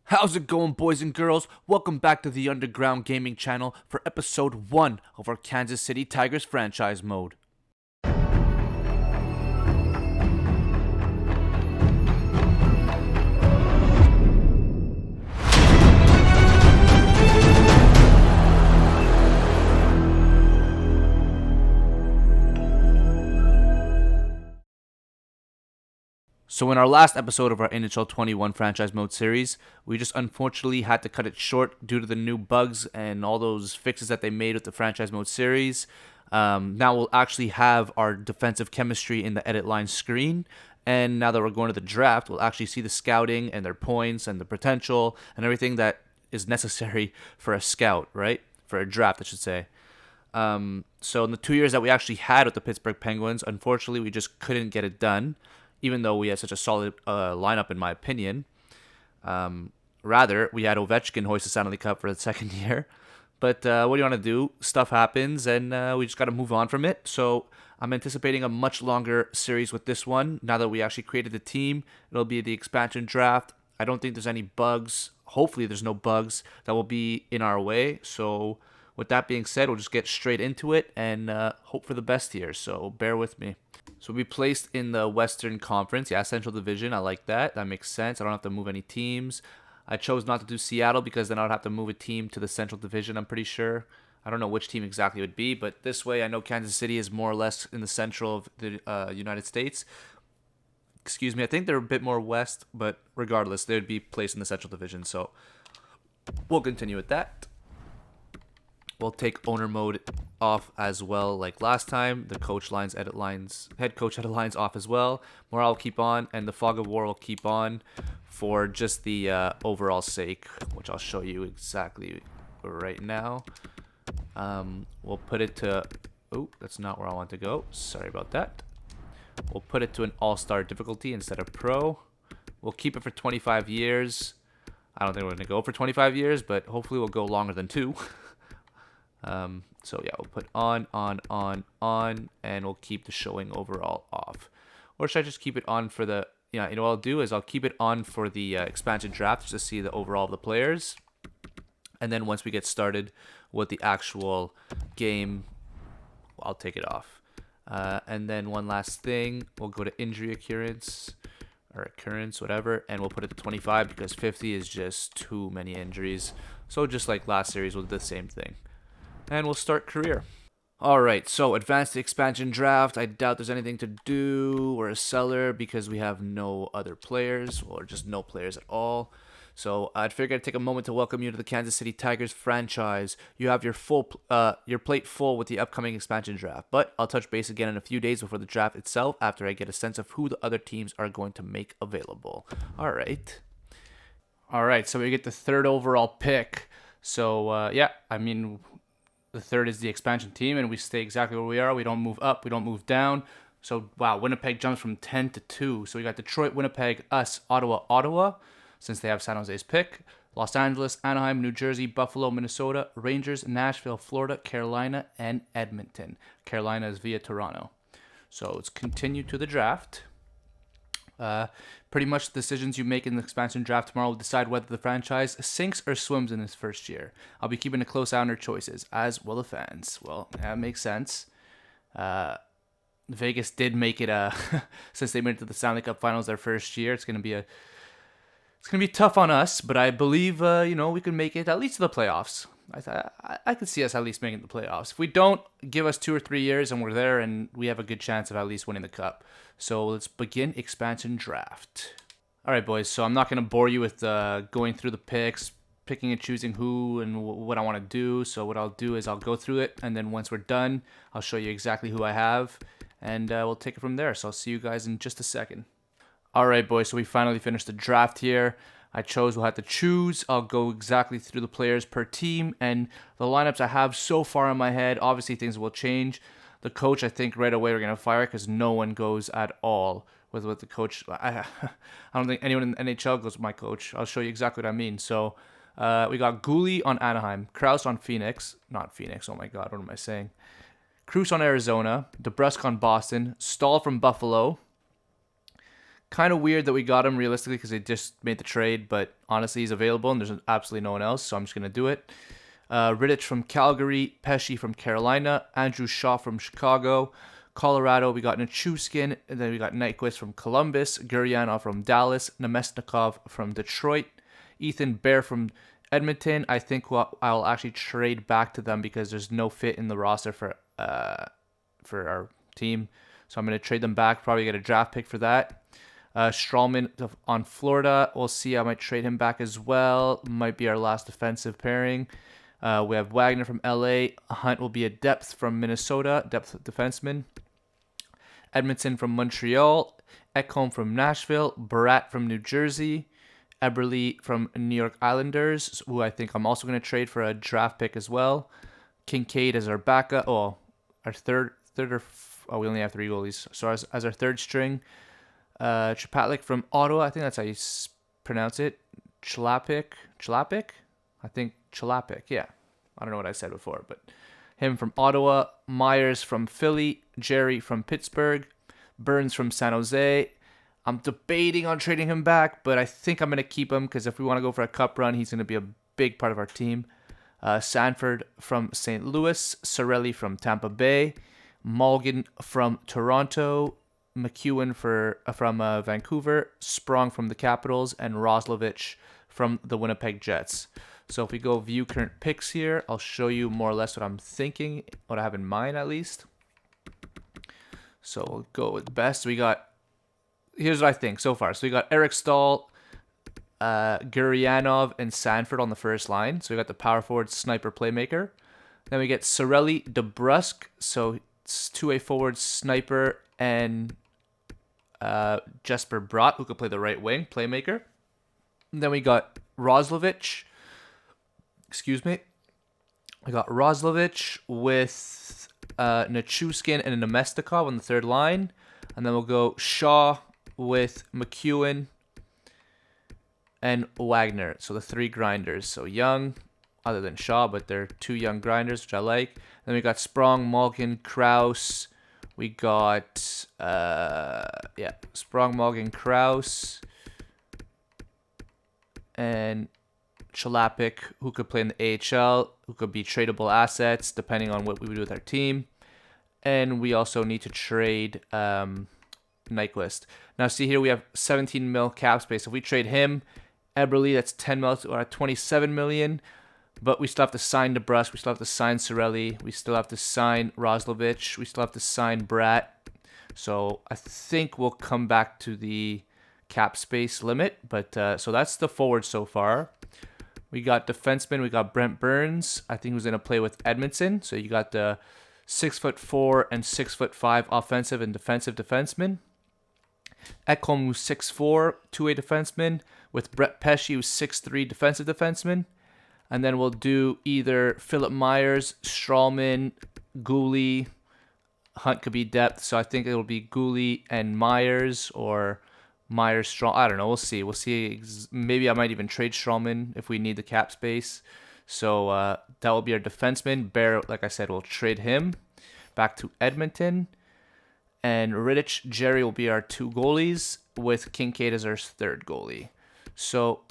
How's it going, boys and girls? Welcome back to the Underground Gaming channel for episode 1 of our Kansas City Tigers franchise mode. So in our last episode of our NHL 21 franchise mode series, we just unfortunately had to cut it short due to the new bugs and all those fixes that they made with the franchise mode series. Now we'll actually have our defensive chemistry in the edit line screen. And now that we're going to the draft, we'll actually see the scouting and their points and the potential and everything that is necessary for a scout, right? For a draft, I should say. So in the 2 years that we actually had with the Pittsburgh Penguins, unfortunately, we just couldn't get it done, even though we had such a solid lineup, in my opinion. Rather, we had Ovechkin hoist the Stanley Cup for the second year. But what do you want to do? Stuff happens, and we just got to move on from it. So I'm anticipating a much longer series with this one. Now that we actually created the team, it'll be the expansion draft. I don't think there's any bugs. Hopefully, there's no bugs that will be in our way. So with that being said, we'll just get straight into it and hope for the best here. So bear with me. So we placed in the Western Conference. Yeah, Central Division. I like that. That makes sense. I don't have to move any teams. I chose not to do Seattle because then I'd have to move a team to the Central Division, I'm pretty sure. I don't know which team exactly it would be, but this way I know Kansas City is more or less in the central of the United States. Excuse me. I think they're a bit more west, but regardless, they would be placed in the Central Division. So we'll continue with that. We'll take owner mode off as well, like last time. The coach lines, edit lines, head coach edit lines off as well. Morale will keep on, and the fog of war will keep on for just the overall sake, which I'll show you exactly right now. We'll put it to... Oh, that's not where I want to go. Sorry about that. We'll put it to an all-star difficulty instead of pro. We'll keep it for 25 years. I don't think we're going to go for 25 years, but hopefully we'll go longer than 2. So yeah, we'll put on, and we'll keep the showing overall off. Or should I just keep it on for the, you know what I'll do is I'll keep it on for the expansion draft just to see the overall of the players. And then once we get started with the actual game, I'll take it off. And then one last thing, we'll go to injury occurrence, whatever, and we'll put it to 25 because 50 is just too many injuries. So just like last series, we'll do the same thing. And we'll start career. Alright, so advanced expansion draft. I doubt there's anything to do or a seller because we have no other players or just no players at all. So I'd figure I'd take a moment to welcome you to the Kansas City Tigers franchise. You have your plate full with the upcoming expansion draft, but I'll touch base again in a few days before the draft itself after I get a sense of who the other teams are going to make available. Alright, so we get the 3rd overall pick. So yeah, I mean... The 3rd is the expansion team, and we stay exactly where we are. We don't move up. We don't move down. So, wow, Winnipeg jumps from 10 to 2. So we got Detroit, Winnipeg, us, Ottawa, since they have San Jose's pick. Los Angeles, Anaheim, New Jersey, Buffalo, Minnesota, Rangers, Nashville, Florida, Carolina, and Edmonton. Carolina is via Toronto. So let's continue to the draft. Pretty much the decisions you make in the expansion draft tomorrow will decide whether the franchise sinks or swims in its first year. I'll be keeping a close eye on their choices, as will the fans. Well, that makes sense. Vegas did make it since they made it to the Stanley Cup Finals their first year. It's gonna be tough on us, but I believe we can make it at least to the playoffs. I could see us at least making the playoffs. If we don't, give us 2 or 3 years and we're there, and we have a good chance of at least winning the cup. So let's begin expansion draft. All right, boys. So I'm not going to bore you with going through the picks, picking and choosing who and what I want to do. So what I'll do is I'll go through it, and then once we're done, I'll show you exactly who I have, and we'll take it from there. So I'll see you guys in just a second. All right, boys. So we finally finished the draft here. I chose we'll have to choose. I'll go exactly through the players per team and the lineups I have so far in my head. Obviously, things will change. The coach, I think right away we're going to fire because no one goes at all with the coach. I don't think anyone in the NHL goes with my coach. I'll show you exactly what I mean. So we got Gooley on Anaheim, Krause on Phoenix. Not Phoenix, oh my God, what am I saying? Cruz on Arizona, DeBrusk on Boston, Stahl from Buffalo, Kind of weird that we got him realistically because they just made the trade, but honestly, he's available and there's absolutely no one else, so I'm just going to do it. Rittich from Calgary, Pesci from Carolina, Andrew Shaw from Chicago, Colorado, we got Nichushkin, and then we got Nyquist from Columbus, Guryanov from Dallas, Nemesnikov from Detroit, Ethan Bear from Edmonton. I think I'll actually trade back to them because there's no fit in the roster for our team. So I'm going to trade them back, probably get a draft pick for that. Strawman on Florida. We'll see. I might trade him back as well. Might be our last defensive pairing. We have Wagner from LA. Hunt will be a depth from Minnesota, depth defenseman. Edmondson from Montreal. Ekholm from Nashville. Barat from New Jersey. Eberle from New York Islanders, who I think I'm also going to trade for a draft pick as well. Kincaid as our backup. Oh, our third or we only have 3 goalies. So as our third string. Chapatlik from Ottawa. I think that's how you pronounce it. Chalapik? I think Chalapik, yeah. I don't know what I said before, but him from Ottawa. Myers from Philly. Jerry from Pittsburgh. Burns from San Jose. I'm debating on trading him back, but I think I'm going to keep him because if we want to go for a cup run, he's going to be a big part of our team. Sanford from St. Louis. Cirelli from Tampa Bay. Malgin from Toronto. McEwen from Vancouver. Sprong from the Capitals. And Roslovich from the Winnipeg Jets. So if we go view current picks here, I'll show you more or less what I'm thinking, what I have in mind at least. So we'll go with best. Here's what I think so far. So we got Eric Stahl, Guryanov, and Sanford on the first line. So we got the power forward, sniper, playmaker. Then we get Cirelli, DeBrusk. So it's 2-way forward, sniper, and Jesper Bratt, who could play the right wing, playmaker. And then we got Roslovich. Excuse me. We got Roslovich with Nichushkin and Nemesnikov on the third line. And then we'll go Shaw with McEwen and Wagner. So the 3 grinders. So young, other than Shaw, but they're 2 young grinders, which I like. Then we got Sprong, Malkin, Kraus. We got, Sprong, Malkin, Kraus. And Chalapik, who could play in the AHL, who could be tradable assets, depending on what we would do with our team. And we also need to trade Nyquist. Now, see here, we have 17 mil cap space. If we trade him, Eberle, that's 10 mil, or 27 million. But we still have to sign DeBrusk. We still have to sign Cirelli. We still have to sign Roslovich. We still have to sign Bratt. So I think we'll come back to the cap space limit. But so that's the forward so far. We got defenseman. We got Brent Burns. I think who's going to play with Edmondson. So you got the 6'4" and 6'5" offensive and defensive defenseman. Ekholm, who's 6'4", 2-way defenseman, with Brett Pesci, who's 6'3", defensive defenseman. And then we'll do either Philip Myers, Strawman, Gooley. Hunt could be depth, so I think it'll be Gooley and Myers, or Myers, Straw. I don't know. We'll see. Maybe I might even trade Strawman if we need the cap space. So that will be our defenseman. Bear, like I said, we'll trade him back to Edmonton. And Rittich, Jerry will be our 2 goalies, with Kincaid as our 3rd goalie. So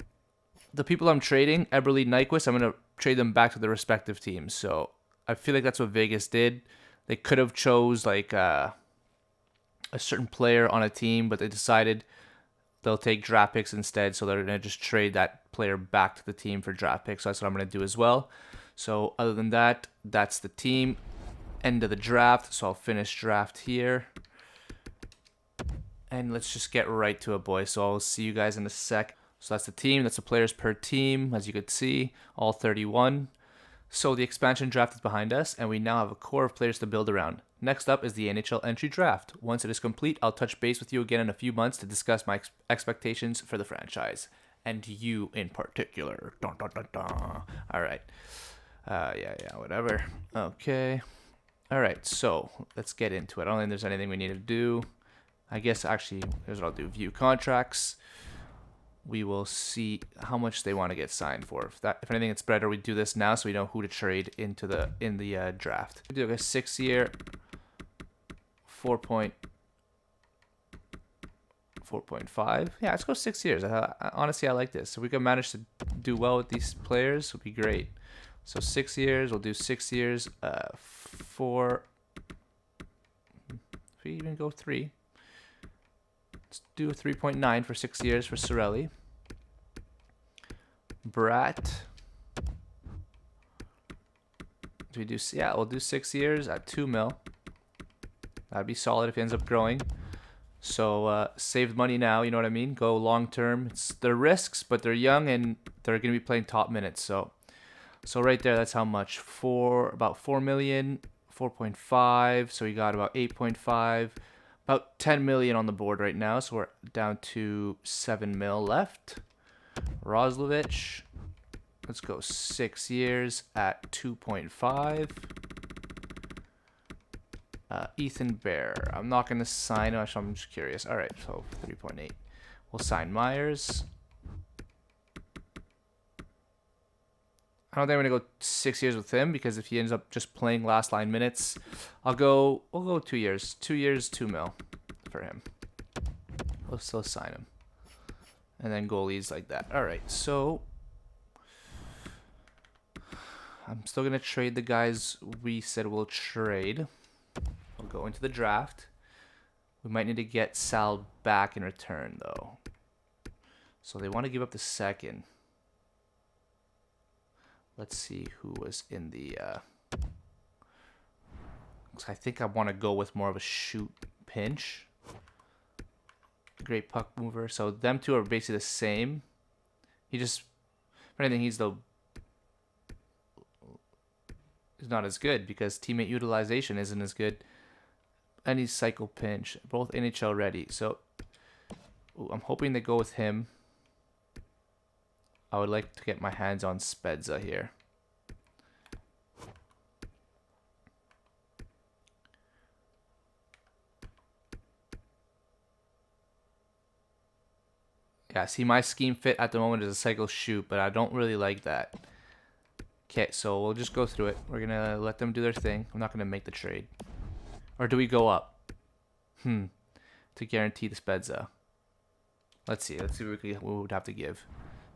the people I'm trading, Eberle, Nyquist, I'm going to trade them back to their respective teams. So I feel like that's what Vegas did. They could have chose like a certain player on a team, but they decided they'll take draft picks instead. So they're going to just trade that player back to the team for draft picks. So that's what I'm going to do as well. So other than that, that's the team. End of the draft. So I'll finish draft here. And let's just get right to it, boys. So I'll see you guys in a sec. So that's the team. That's the players per team, as you could see, all 31. So the expansion draft is behind us, and we now have a core of players to build around. Next up is the NHL entry draft. Once it is complete, I'll touch base with you again in a few months to discuss my expectations for the franchise. And you in particular. Dun, dun, dun, dun. All right. Whatever. Okay. All right, so let's get into it. I don't think there's anything we need to do. I guess, actually, here's what I'll do. View contracts. We will see how much they want to get signed for. If anything, it's better we do this now so we know who to trade in the draft. We do like a 6-year, 4.5. Yeah, let's go 6 years. Honestly, I like this. So we can manage to do well with these players, would be great. So 6 years, we'll do 6 years. 4. If we even go 3. Let's do a 3.9 for 6 years for Sorelli. Brat. Do we do? Yeah, we'll do 6 years at 2 mil. That'd be solid if he ends up growing. So save money now, you know what I mean? Go long term. They're risks, but they're young and they're gonna be playing top minutes. So right there, that's how much. About 4 million, 4.5. So we got about 8.5, about 10 million on the board right now. So we're down to 7 mil left. Roslovich, let's go 6 years at 2.5. Ethan Bear. I'm not going to sign him. I'm just curious. All right, so 3.8. We'll sign Myers. I don't think I'm going to go 6 years with him because if he ends up just playing last line minutes, we'll go 2 years. 2 years, 2 mil for him. We'll still sign him. And then goalies like that. All right, so I'm still going to trade the guys we said we'll trade. We'll go into the draft. We might need to get Sal back in return, though. So they want to give up the second. Let's see who was in the... I think I want to go with more of a shoot pinch. Great puck mover. So them two are basically the same. He just... If anything, he's not as good because teammate utilization isn't as good. Any cycle pinch, both NHL ready. So I'm hoping they go with him. I would like to get my hands on Spezza here. Yeah, see, my scheme fit at the moment is a cycle shoot, but I don't really like that. Okay, so we'll just go through it. We're going to let them do their thing. I'm not going to make the trade. Or do we go up? To guarantee the Spezza. Let's see what we would have to give.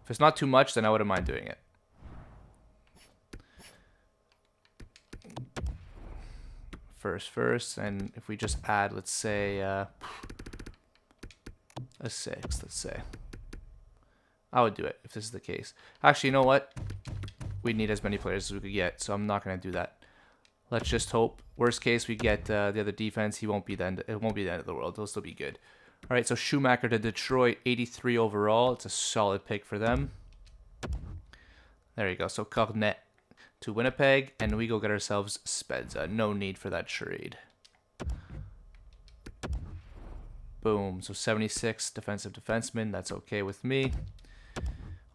If it's not too much, then I wouldn't mind doing it. First, and if we just add, let's say, a 6, let's say. I would do it if this is the case. Actually, you know what? We need as many players as we could get, so I'm not going to do that. Let's just hope. Worst case, we get the other defense. It won't be the end of the world. It'll still be good. All right, so Schumacher to Detroit, 83 overall. It's a solid pick for them. There you go. So Cornet to Winnipeg, and we go get ourselves Spezza. No need for that trade. Boom. So 76 defensive defenseman. That's okay with me.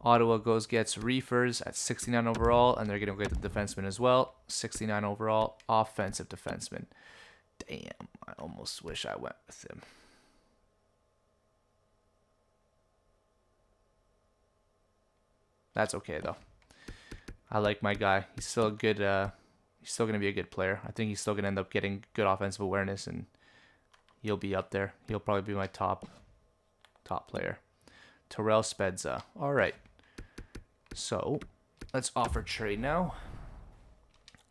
Ottawa gets Reefers at 69 overall, and they're going to get the defenseman as well. 69 overall, offensive defenseman. Damn, I almost wish I went with him. That's okay, though. I like my guy. He's still a good. He's still going to be a good player. I think he's still going to end up getting good offensive awareness, and he'll be up there. He'll probably be my top player. Terrell Spezza. All right. So let's offer trade now.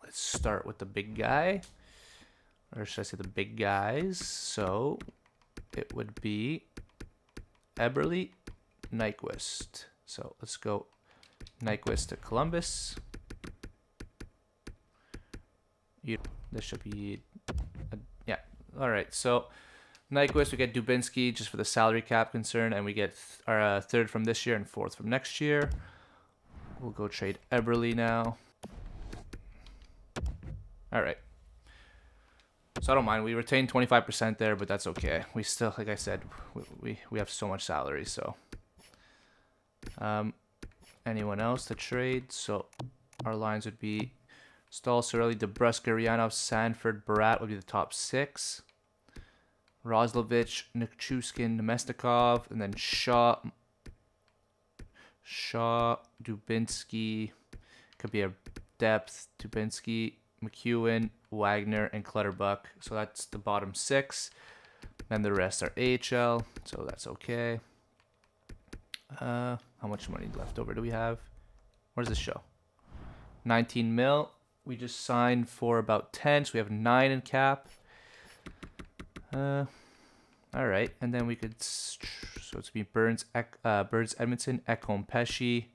Let's start with the big guy. Or should I say the big guys? So it would be Eberle, Nyquist. So let's go Nyquist to Columbus. This should be... yeah. All right. So Nyquist, we get Dubinsky just for the salary cap concern, and we get our third from this year and fourth from next year. We'll go trade Eberle now. All right. So I don't mind. We retained 25% there, but that's okay. We still, like I said, we have so much salary. So anyone else to trade? So our lines would be Stahl, Sorelli, DeBrusk, Gurianov, Sanford, Barat would be the top 6. Roslovich, Nichushkin, Nemestikov, and then Shaw, Dubinsky, could be a depth, Dubinsky, McEwen, Wagner, and Clutterbuck. So that's the bottom 6. And the rest are AHL, so that's okay. How much money left over do we have? What does this show? 19 mil. We just signed for about 10, so we have 9 in cap. All right, and then we could, so it's be Burns, Edmonton, Ekholm, Pesci.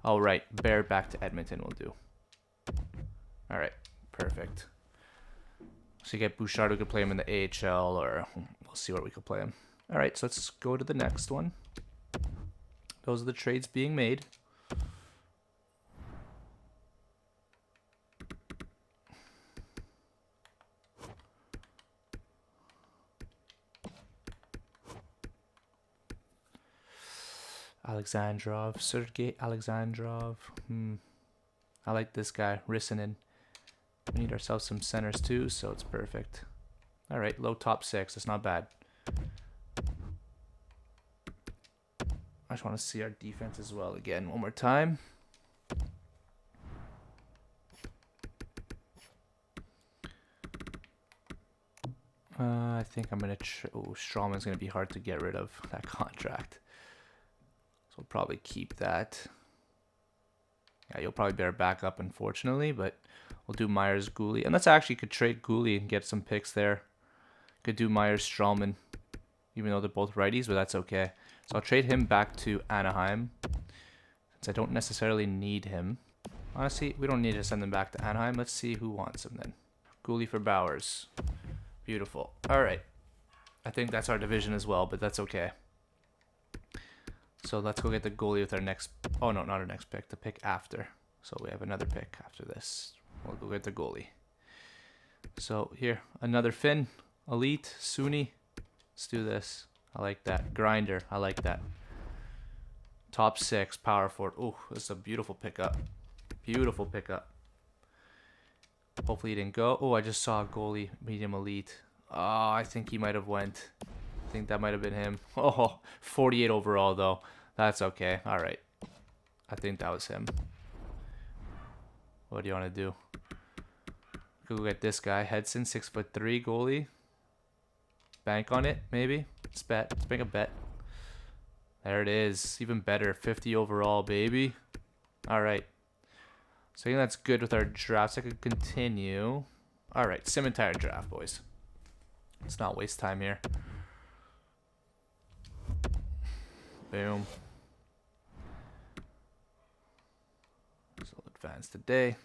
All right, Bear back to Edmonton will do. All right, perfect. So you get Bouchard, we could play him in the AHL, or we'll see where we could play him. All right, so let's go to the next one. Those are the trades being made. Alexandrov, Sergei Alexandrov. I like this guy, Rissanen. We need ourselves some centers too, so it's perfect. All right, low top 6. That's not bad. I just want to see our defense as well again one more time. I think I'm going to... Oh, Strawman's going to be hard to get rid of, that contract. So we'll probably keep that. Yeah, you'll probably better back up, unfortunately, but we'll do Myers, Gooley. Unless I actually could trade Gooley and get some picks there. Could do Myers, Strawman, even though they're both righties, but that's okay. So I'll trade him back to Anaheim, since I don't necessarily need him. Honestly, we don't need to send them back to Anaheim. Let's see who wants him then. Gooley for Bowers. Beautiful. All right. I think that's our division as well, but that's okay. So let's go get the goalie with our next... Oh, no, not our next pick. The pick after. So we have another pick after this. We'll go get the goalie. So here, another Finn. Elite. Suni. Let's do this. I like that. Grinder. I like that. Top 6. Power forward. Ooh, this is a beautiful pickup. Beautiful pickup. Hopefully he didn't go. Oh, I just saw a goalie. Medium elite. Oh, I think he might have went. I think that might have been him. Oh, 48 overall, though. That's okay. All right. I think that was him. What do you want to do? Could go get this guy. Hedson, 6'3" goalie. Bank on it, maybe. Let's bet. Let's make a bet. There it is. Even better. 50 overall, baby. All right. So I think that's good with our drafts. I could continue. All right. Sim entire draft, boys. Let's not waste time here. Boom. So advance today.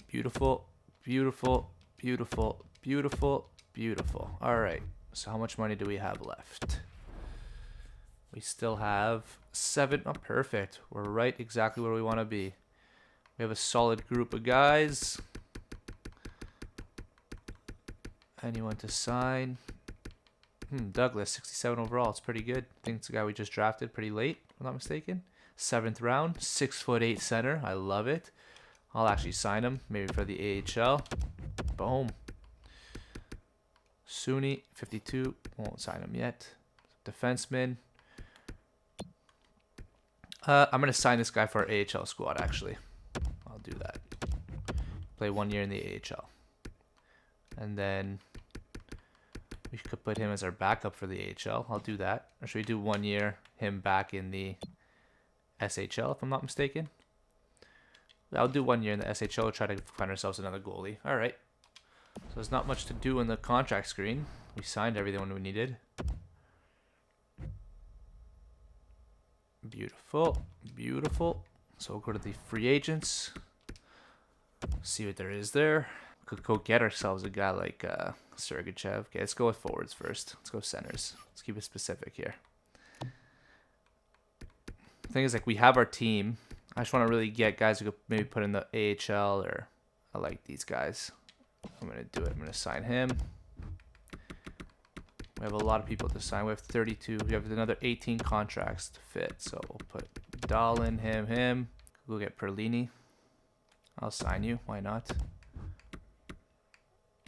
Beautiful, beautiful, beautiful, beautiful, beautiful. All right. So how much money do we have left? We still have 7. Oh, perfect. We're right exactly where we want to be. We have a solid group of guys. Anyone to sign? Douglas, 67 overall. It's pretty good. I think it's the guy we just drafted pretty late, if I'm not mistaken. 7th round, 6'8" center. I love it. I'll actually sign him, maybe for the AHL. Boom. Suni, 52. Won't sign him yet. Defenseman. I'm going to sign this guy for our AHL squad, actually. I'll do that. Play 1 year in the AHL. And then we could put him as our backup for the AHL. I'll do that. Or should we do 1 year, him back in the SHL, if I'm not mistaken? I'll do 1 year in the SHL, try to find ourselves another goalie. All right. So there's not much to do in the contract screen. We signed everything we needed. Beautiful. Beautiful. So we'll go to the free agents. See what there is there. Could go get ourselves a guy like Sergachev. Okay, let's go with forwards first. Let's go centers. Let's keep it specific here. The thing is, like, we have our team. I just want to really get guys who could maybe put in the AHL, or I like these guys. I'm going to do it. I'm going to sign him. We have a lot of people to sign. We have 32. We have another 18 contracts to fit. So we'll put Dahlin, him. We'll get Perlini. I'll sign you. Why not?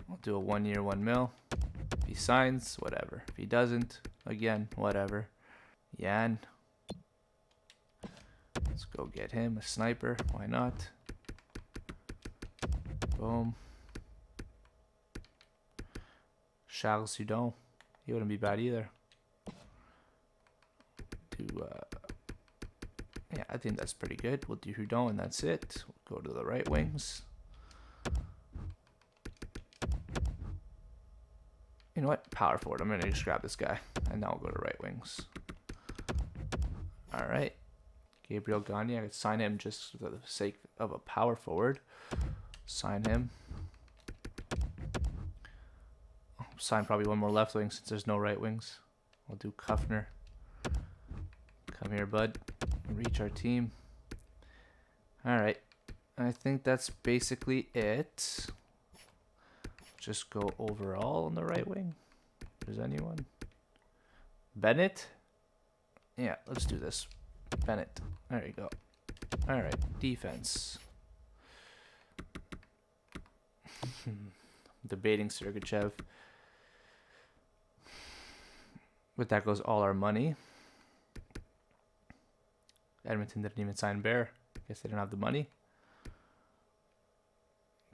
We'll do a 1 year, 1 mil. If he signs, whatever. If he doesn't, again, whatever. Yan. Let's go get him. A sniper. Why not? Boom. Charles Hudon. He wouldn't be bad either. Yeah, I think that's pretty good. We'll do Hudon and that's it. We'll go to the right wings. You know what? Power forward. I'm going to just grab this guy. And now we'll go to right wings. All right. Gabriel Gagne. I could sign him just for the sake of a power forward. Sign him. I'll sign probably one more left wing since there's no right wings. We'll do Kuffner. Come here, bud. Reach our team. All right. I think that's basically it. Just go overall on the right wing. If there's anyone. Bennett? Yeah, let's do this. Bennett. There you go. All right. Defense. Debating Sergachev. But that goes all our money. Edmonton didn't even sign Bear. Guess they don't have the money.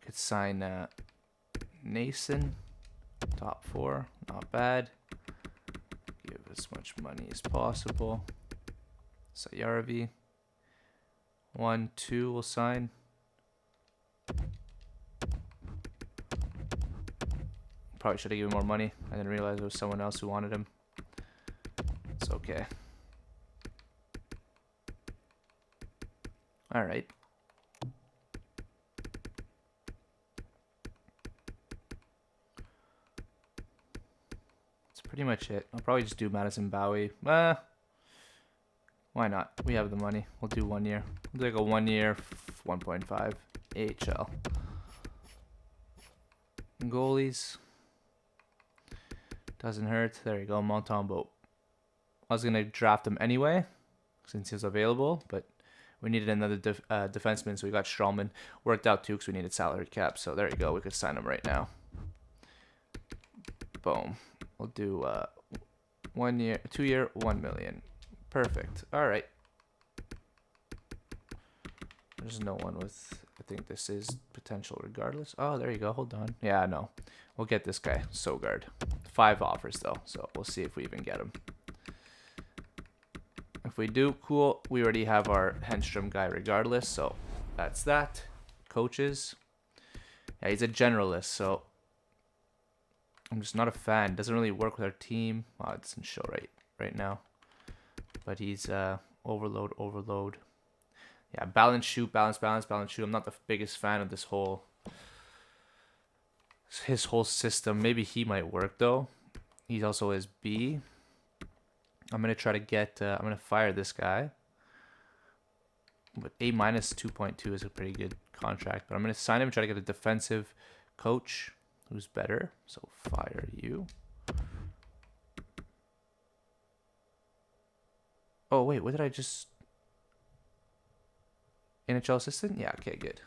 Could sign Nason. Top 4. Not bad. Give as much money as possible. Sayaravi. 1, 2 will sign. Probably should have given more money. I didn't realize there was someone else who wanted him. It's okay. All right. That's pretty much it. I'll probably just do Madison Bowie. Why not? We have the money. We'll do 1 year. We'll do like a 1 year, 1.5 AHL. Goalies. Doesn't hurt. There you go. Montembeault. I was going to draft him anyway since he's available, but we needed another defenseman, so we got Strawman. Worked out too because we needed salary cap. So there you go. We could sign him right now. Boom. We'll do 1 year, 2 year, 1 million. Perfect. All right. There's no one with, I think this is potential regardless. Oh, there you go. Hold on. Yeah, no. We'll get this guy. Sogard. 5 offers though, so we'll see if we even get him. If we do, cool. We already have our Henstrom guy regardless, so that's that. Coaches. Yeah, he's a generalist, so I'm just not a fan. Doesn't really work with our team. Oh, it doesn't show right now. But he's overload. Yeah, balance, shoot, balance, shoot. I'm not the biggest fan of his whole system. Maybe he might work though. He's also his B. I'm gonna try to get. I'm gonna fire this guy. But A minus 2.2 is a pretty good contract. But I'm gonna sign him and try to get a defensive coach who's better. So fire you. Oh wait, what did I just? NHL assistant? Yeah, okay, good.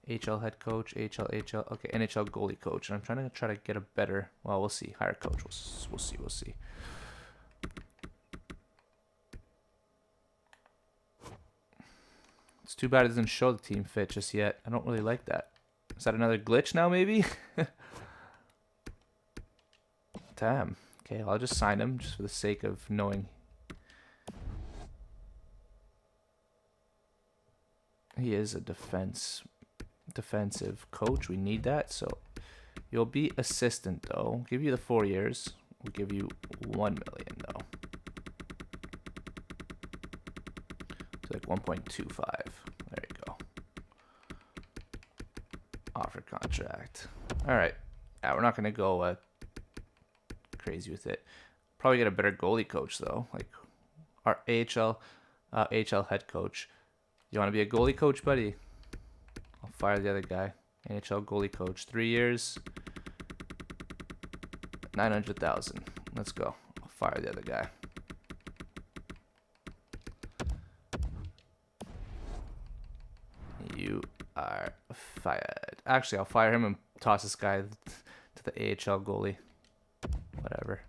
HL head coach, HL. Okay, NHL goalie coach. And I'm trying to get a better. Well, we'll see. Hire coach. We'll see. It's too bad it doesn't show the team fit just yet. I don't really like that. Is that another glitch now, maybe? Damn. Okay, I'll just sign him just for the sake of knowing. He is a defensive coach. We need that. So you'll be assistant though. We'll give you the 4 years. We'll give you 1 million though. So like 1.25. There you go. Offer contract. All right. Yeah, we're not gonna go crazy with it. Probably get a better goalie coach though. Like our AHL head coach. You want to be a goalie coach, buddy? I'll fire the other guy. NHL goalie coach. 3 years. 900,000. Let's go. I'll fire the other guy. You are fired. Actually, I'll fire him and toss this guy to the AHL goalie. Whatever.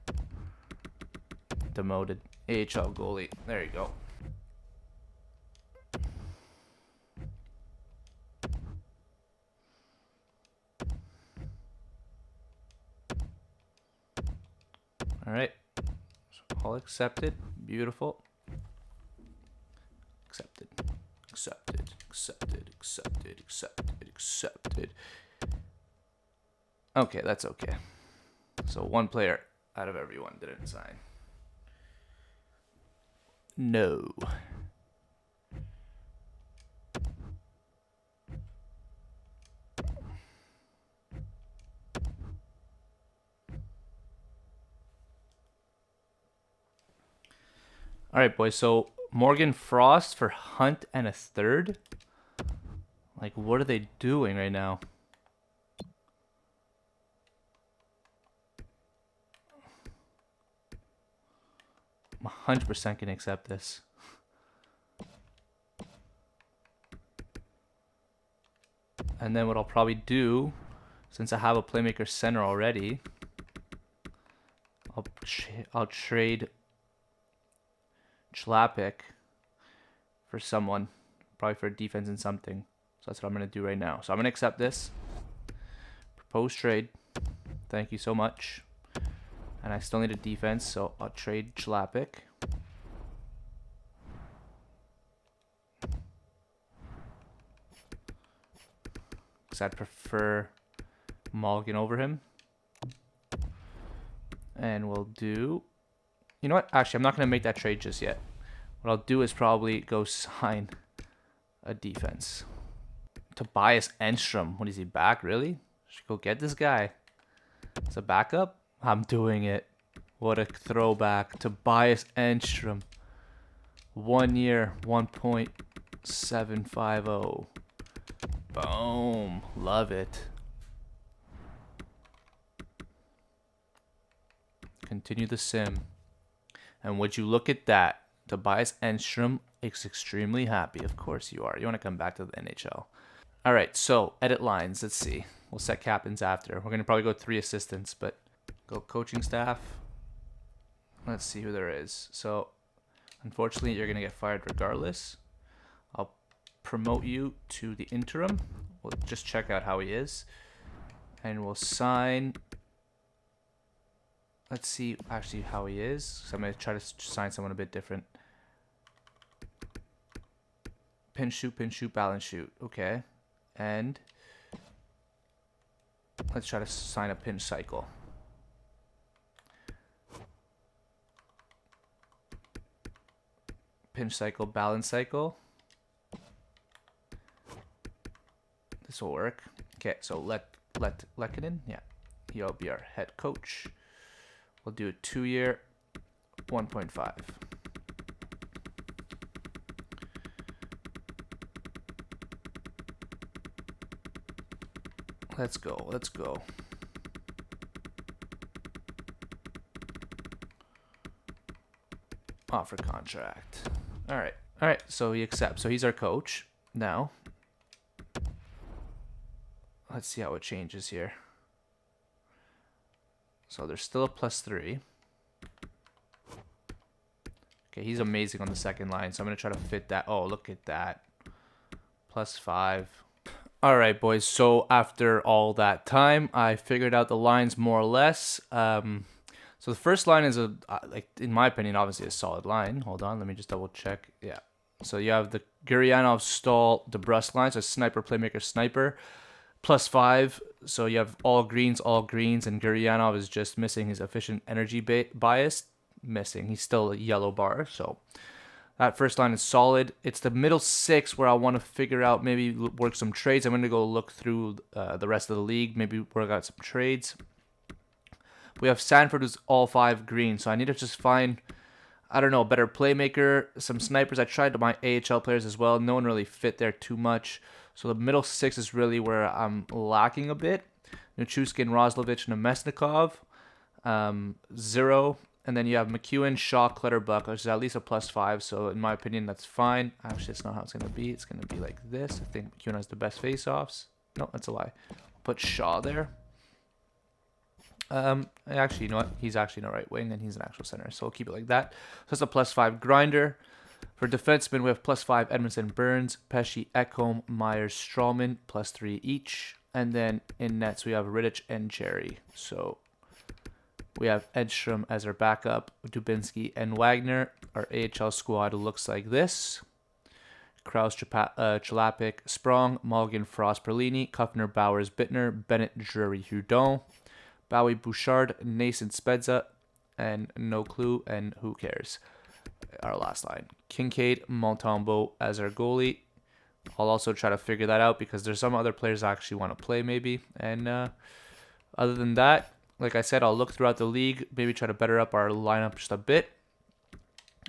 Demoted. AHL goalie. There you go. All right. All accepted. Beautiful. Accepted. Accepted. Accepted. Accepted. Accepted. Accepted. Okay, that's okay. So one player out of everyone didn't sign. No. All right, boys. So Morgan Frost for Hunt and a third. Like, what are they doing right now? I'm 100% can accept this. And then what I'll probably do, since I have a playmaker center already, I'll trade Chlapik for someone, probably for defense and something. So that's what I'm going to do right now. So I'm going to accept this. Propose trade. Thank you so much. And I still need a defense, so I'll trade Chlapik. Because I'd prefer Mulligan over him. And we'll do... You know what? Actually, I'm not going to make that trade just yet. What I'll do is probably go sign a defense. Tobias Enstrom. What is he back? Really? Should go get this guy. It's a backup? I'm doing it. What a throwback. Tobias Enstrom. 1 year, 1.750. Boom. Love it. Continue the sim. And would you look at that? Tobias Enstrom is extremely happy. Of course you are. You want to come back to the NHL. All right, so edit lines. Let's see. We'll set captains after. We're going to probably go 3 assistants, but go coaching staff. Let's see who there is. So, unfortunately, you're going to get fired regardless. I'll promote you to the interim. We'll just check out how he is. And we'll sign... Let's see actually how he is. So I'm going to try to sign someone a bit different. Pinch shoot, balance shoot. Okay. And let's try to sign a pinch cycle. Pinch cycle, balance cycle. This will work. Okay, so let Lekanen, yeah. He'll be our head coach. We'll do a 2-year, 1.5. Let's go. Let's go. Offer contract. All right. All right. So he accepts. So he's our coach now. Let's see how it changes here. So there's still a +3. Okay, he's amazing on the second line. So I'm going to try to fit that. Oh, look at that. +5. All right, boys. So after all that time, I figured out the lines more or less. So the first line is like in my opinion, obviously a solid line. Hold on, let me just double check. Yeah. So you have the Gurianov, Stahl, DeBrusque line. So sniper, playmaker, sniper, +5. So you have all greens, and Gurianov is just missing his efficient energy bias. Missing. He's still a yellow bar. So that first line is solid. It's the middle 6 where I want to figure out, maybe work some trades. I'm going to go look through the rest of the league, maybe work out some trades. We have Sanford, who's all 5 green. So I need to just find, I don't know, a better playmaker, some snipers. I tried my AHL players as well. No one really fit there too much. So the middle 6 is really where I'm lacking a bit. Nichushkin, Roslovich, Nemesnikov. 0. And then you have McEwen, Shaw, Clutterbuck, which is at least a +5. So in my opinion, that's fine. Actually, it's not how it's going to be. It's going to be like this. I think McEwen has the best face-offs. No, that's a lie. Put Shaw there. Actually, you know what? He's actually in the right wing, and he's an actual center. So we'll keep it like that. So it's a +5 grinder. For defensemen, we have +5 Edmondson, Burns, Pesci, Ekholm, Myers, Strawman, +3 each. And then in nets, we have Rittich and Cherry. So We have Edstrom as our backup, Dubinsky and Wagner. Our AHL squad looks like this. Kraus, Chalapik, Sprong, Mulligan, Frost, Perlini, Kuffner, Bowers, Bittner, Bennett, Drury, Houdon, Bowie, Bouchard, Nason, Spezza, and no clue, and who cares? Our last line. Kincaid, Montembeau as our goalie. I'll also try to figure that out because there's some other players I actually want to play maybe. And other than that, like I said, I'll look throughout the league, maybe try to better up our lineup just a bit.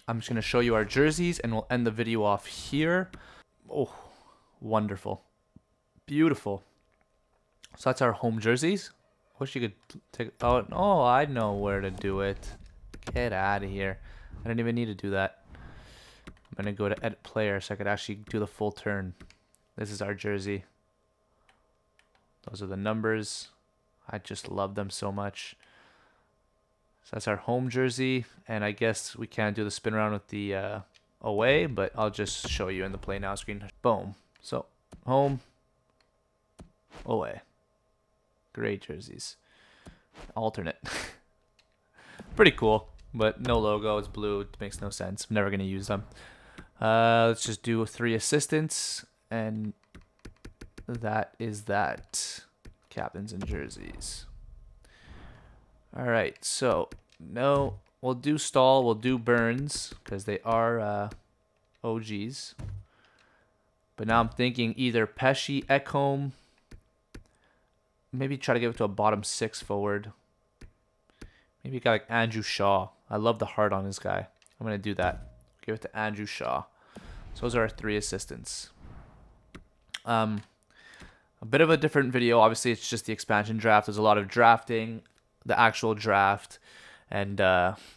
I'm just going to show you our jerseys and we'll end the video off here. Oh, wonderful. Beautiful. So that's our home jerseys. Wish you could take... Oh, I know where to do it. Get out of here. I didn't even need to do that. I'm going to go to edit player so I could actually do the full turn. This is our jersey. Those are the numbers. I just love them so much. So that's our home jersey. And I guess we can't do the spin around with the away, but I'll just show you in the play now screen. Boom. So home, away. Great jerseys. Alternate. Pretty cool, but no logo. It's blue. It makes no sense. I'm never going to use them. Let's just do 3 assistants, and that is that. Captains and jerseys. All right, so no, we'll do Stahl, we'll do Burns because they are OGs. But now I'm thinking either Pesci, Ekholm, maybe try to give it to a bottom 6 forward. Maybe a guy like Andrew Shaw. I love the heart on this guy. I'm gonna do that. Give it to Andrew Shaw. So those are our 3 assistants. A bit of a different video. Obviously, it's just the expansion draft. There's a lot of drafting, the actual draft, and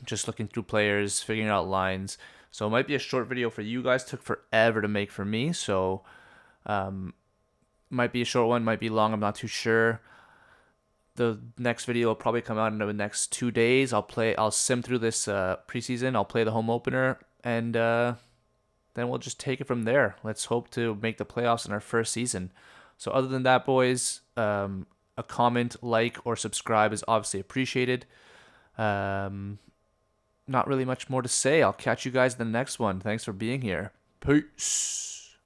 just looking through players, figuring out lines. So it might be a short video for you guys. It took forever to make for me. So might be a short one, might be long. I'm not too sure. The next video will probably come out in the next 2 days. I'll sim through this preseason. I'll play the home opener, and then we'll just take it from there. Let's hope to make the playoffs in our first season. So other than that, boys, a comment, like, or subscribe is obviously appreciated. Not really much more to say. I'll catch you guys in the next one. Thanks for being here. Peace.